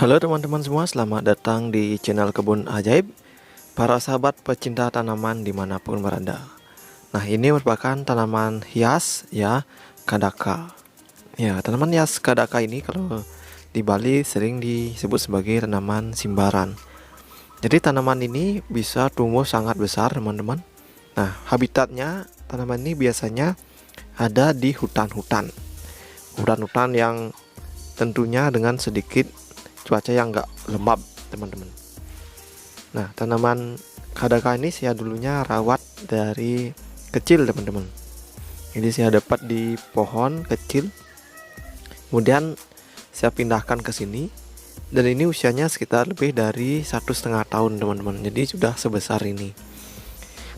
Halo teman-teman semua, selamat datang di channel Kebun Ajaib, para sahabat pecinta tanaman dimanapun berada. Nah, ini merupakan tanaman hias ya, kadaka. Ya, tanaman hias kadaka ini kalau di Bali sering disebut sebagai tanaman simbaran. Jadi tanaman ini bisa tumbuh sangat besar teman-teman. Nah, habitatnya tanaman ini biasanya ada di hutan-hutan. Hutan-hutan yang tentunya dengan sedikit cuaca yang enggak lembab teman-teman. Nah, tanaman kadaka ini saya dulunya rawat dari kecil teman-teman. Jadi saya dapat di pohon kecil, kemudian saya pindahkan ke sini, dan ini usianya sekitar lebih dari 1,5 tahun teman-teman. Jadi sudah sebesar ini.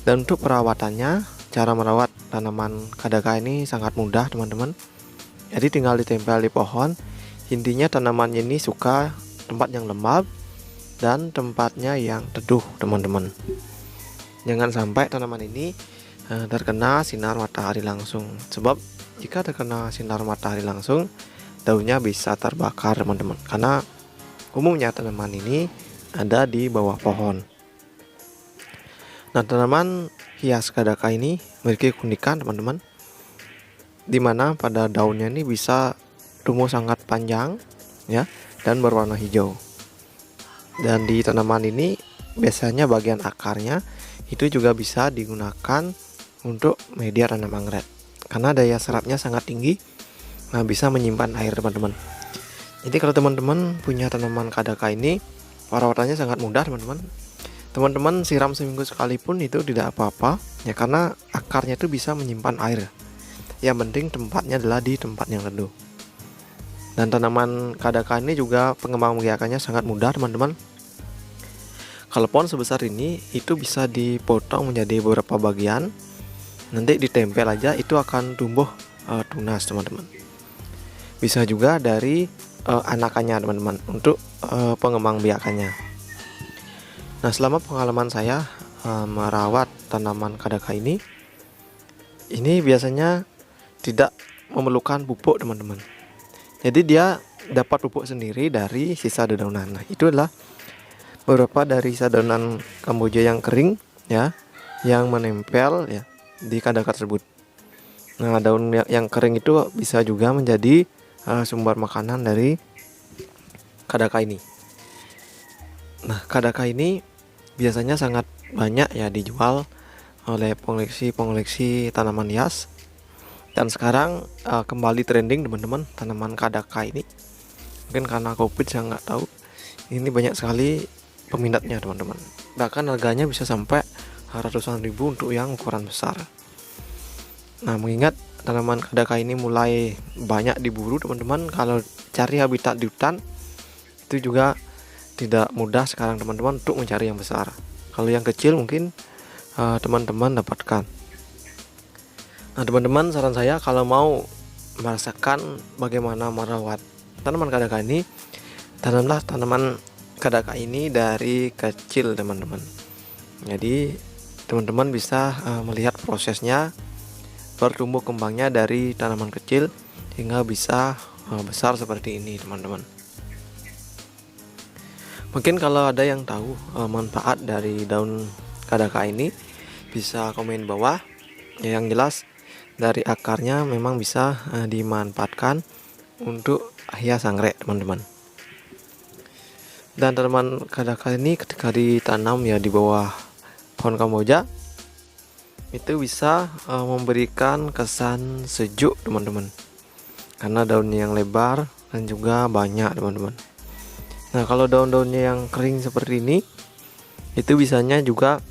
Dan untuk perawatannya, cara merawat tanaman kadaka ini sangat mudah teman-teman. Jadi tinggal ditempel di pohon. Intinya tanamannya ini suka tempat yang lembab dan tempatnya yang teduh teman-teman. Jangan sampai tanaman ini terkena sinar matahari langsung, sebab jika terkena sinar matahari langsung, daunnya bisa terbakar teman-teman, karena umumnya tanaman ini ada di bawah pohon. Nah, tanaman hias kadaka ini memiliki keunikan teman-teman, dimana pada daunnya ini bisa tumbuh sangat panjang ya, dan berwarna hijau. Dan di tanaman ini biasanya bagian akarnya itu juga bisa digunakan untuk media tanam anggrek, karena daya serapnya sangat tinggi. Nah, bisa menyimpan air teman-teman. Jadi kalau teman-teman punya tanaman kadaka ini, perawatannya sangat mudah teman-teman. Teman-teman siram seminggu sekalipun itu tidak apa-apa ya, karena akarnya itu bisa menyimpan air. Yang penting tempatnya adalah di tempat yang teduh. Dan tanaman kadaka ini juga pengembang-biakannya sangat mudah teman-teman. Kalau pohon sebesar ini itu bisa dipotong menjadi beberapa bagian, nanti ditempel aja, itu akan tumbuh tunas teman-teman. Bisa juga dari anakannya teman-teman untuk pengembang-biakannya. Nah, selama pengalaman saya merawat tanaman kadaka ini biasanya tidak memerlukan pupuk teman-teman. Jadi dia dapat pupuk sendiri dari sisa dedaunan. Nah, itu adalah beberapa dari sisa dedaunan kamboja yang kering ya, yang menempel ya di kadaka tersebut. Nah, daun yang kering itu bisa juga menjadi sumber makanan dari kadaka ini. Nah, kadaka ini biasanya sangat banyak ya dijual oleh pengoleksi tanaman hias. Dan sekarang kembali trending teman-teman tanaman kadaka ini. Mungkin karena COVID saya nggak tahu, ini banyak sekali peminatnya teman-teman. Bahkan harganya bisa sampai ratusan ribu untuk yang ukuran besar. Nah, mengingat tanaman kadaka ini mulai banyak diburu teman-teman, kalau cari habitat di hutan itu juga tidak mudah sekarang teman-teman untuk mencari yang besar. Kalau yang kecil mungkin teman-teman dapatkan. Nah, teman-teman, saran saya kalau mau merasakan bagaimana merawat tanaman kadaka ini, tanamlah tanaman kadaka ini dari kecil teman-teman. Jadi teman-teman bisa melihat prosesnya bertumbuh kembangnya dari tanaman kecil hingga bisa besar seperti ini teman-teman. Mungkin kalau ada yang tahu manfaat dari daun kadaka ini, bisa komen bawah. Ya, yang jelas dari akarnya memang bisa dimanfaatkan untuk hias anggrek teman-teman. Dan tanaman kadaka ini ketika ditanam ya di bawah pohon kamboja, itu bisa memberikan kesan sejuk teman-teman, karena daunnya yang lebar dan juga banyak teman-teman. Nah, kalau daun-daunnya yang kering seperti ini, itu bisanya juga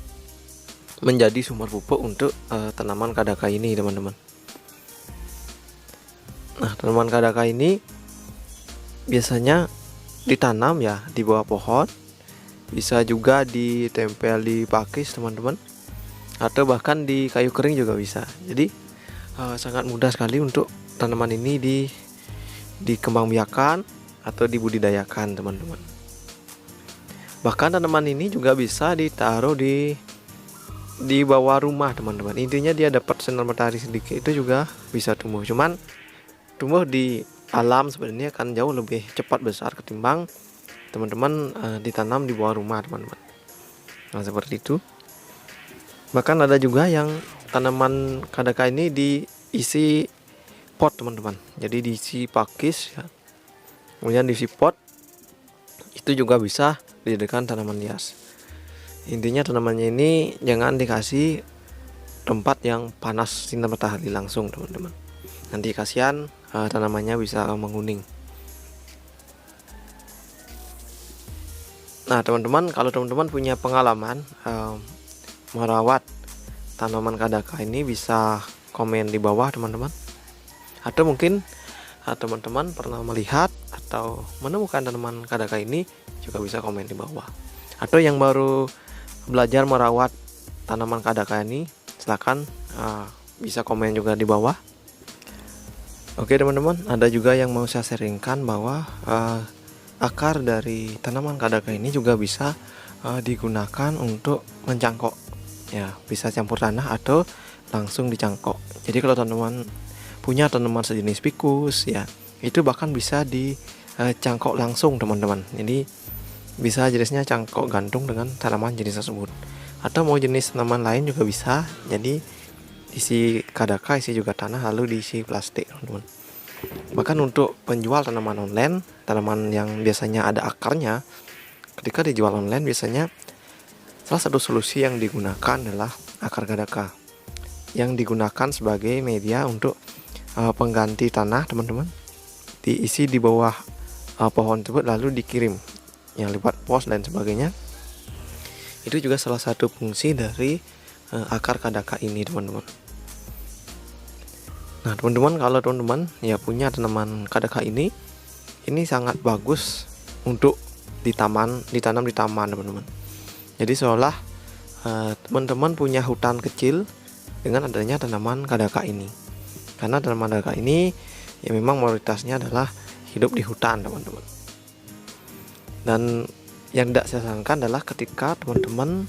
menjadi sumber pupuk untuk tanaman kadaka ini teman-teman. Nah, tanaman kadaka ini biasanya ditanam ya di bawah pohon, bisa juga ditempel di pakis teman-teman, atau bahkan di kayu kering juga bisa. Jadi sangat mudah sekali untuk tanaman ini dikembangbiakan atau dibudidayakan teman-teman. Bahkan tanaman ini juga bisa ditaruh di bawah rumah teman-teman. Intinya dia dapat sinar matahari sedikit itu juga bisa tumbuh. Cuman tumbuh di alam sebenarnya akan jauh lebih cepat besar ketimbang teman-teman ditanam di bawah rumah teman-teman. Nah seperti itu. Bahkan ada juga yang tanaman kadaka ini diisi pot teman-teman. Jadi diisi pakis ya. Kemudian diisi pot. Itu juga bisa dijadikan tanaman hias. Intinya tanamannya ini jangan dikasih tempat yang panas sinar matahari langsung teman-teman. Nanti kasihan tanamannya bisa menguning. Nah teman-teman, kalau teman-teman punya pengalaman merawat tanaman kadaka ini, bisa komen di bawah teman-teman. Atau mungkin teman-teman pernah melihat atau menemukan tanaman kadaka ini, juga bisa komen di bawah. Atau yang baru belajar merawat tanaman kadaka ini, silakan bisa komen juga di bawah. Oke teman-teman, ada juga yang mau saya sharingkan bahwa akar dari tanaman kadaka ini juga bisa digunakan untuk mencangkok ya, bisa campur tanah atau langsung dicangkok. Jadi kalau teman-teman punya tanaman sejenis ficus ya, itu bahkan bisa dicangkok langsung teman-teman. Jadi bisa jenisnya cangkok gantung dengan tanaman jenis tersebut, atau mau jenis tanaman lain juga bisa. Jadi isi kadaka, isi juga tanah, lalu diisi plastik teman-teman. Bahkan untuk penjual tanaman online, tanaman yang biasanya ada akarnya, ketika dijual online biasanya salah satu solusi yang digunakan adalah akar kadaka yang digunakan sebagai media untuk pengganti tanah teman-teman, diisi di bawah pohon tersebut lalu dikirim yang lewat pos dan sebagainya. Itu juga salah satu fungsi dari akar kadaka ini teman-teman. Nah teman-teman, kalau teman-teman ya punya tanaman kadaka ini sangat bagus untuk ditanam di taman teman-teman. Jadi seolah teman-teman punya hutan kecil dengan adanya tanaman kadaka ini. Karena tanaman kadaka ini ya memang mayoritasnya adalah hidup di hutan teman-teman. Dan yang tidak saya sarankan adalah ketika teman-teman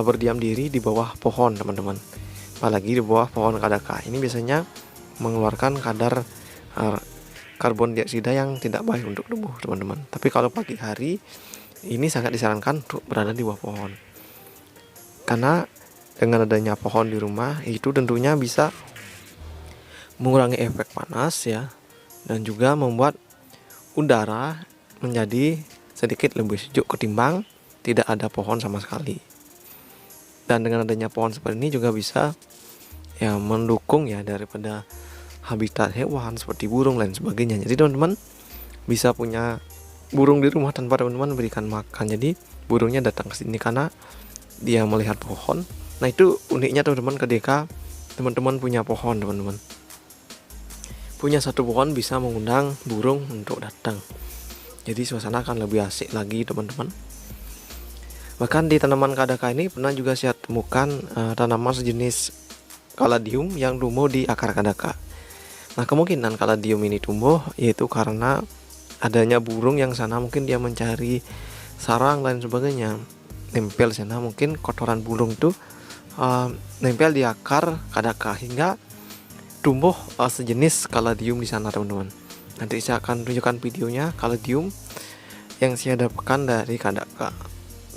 berdiam diri di bawah pohon teman-teman, apalagi di bawah pohon kadaka. Ini biasanya mengeluarkan kadar karbon dioksida yang tidak baik untuk tubuh teman-teman. Tapi kalau pagi hari ini sangat disarankan untuk berada di bawah pohon, karena dengan adanya pohon di rumah itu tentunya bisa mengurangi efek panas ya, dan juga membuat udara menjadi sedikit lebih sejuk ketimbang tidak ada pohon sama sekali. Dan dengan adanya pohon seperti ini juga bisa ya mendukung ya daripada habitat hewan seperti burung dan sebagainya. Jadi teman-teman bisa punya burung di rumah tanpa teman-teman berikan makan. Jadi burungnya datang ke sini karena dia melihat pohon. Nah itu uniknya teman-teman, ketika teman-teman punya pohon, teman-teman punya satu pohon bisa mengundang burung untuk datang. Jadi suasana akan lebih asik lagi teman-teman. Bahkan di tanaman kadaka ini pernah juga saya temukan tanaman sejenis kaladium yang tumbuh di akar kadaka. Nah kemungkinan kaladium ini tumbuh yaitu karena adanya burung yang sana, mungkin dia mencari sarang dan sebagainya, nempel sana, mungkin kotoran burung itu nempel di akar kadaka hingga tumbuh sejenis kaladium di sana teman-teman. Nanti saya akan tunjukkan videonya kaladium yang saya dapatkan dari kadaka.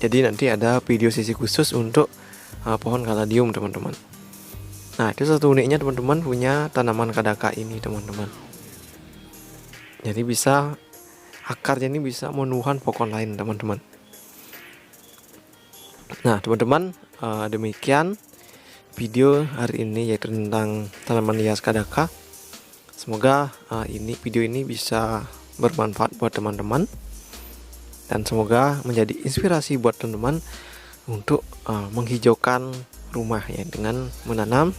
Jadi nanti ada video sesi khusus untuk pohon kaladium teman-teman. Nah itu satu uniknya teman-teman punya tanaman kadaka ini teman-teman. Jadi bisa akarnya ini bisa menuhan pohon lain teman-teman. Nah teman-teman, demikian video hari ini yaitu tentang tanaman hias kadaka. Semoga video ini bisa bermanfaat buat teman-teman, dan semoga menjadi inspirasi buat teman-teman untuk menghijaukan rumah ya dengan menanam,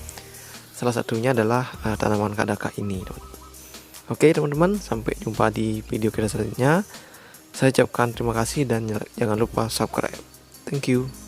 salah satunya adalah tanaman kadaka ini. Oke teman-teman, sampai jumpa di video kita selanjutnya. Saya ucapkan terima kasih dan jangan lupa subscribe. Thank you.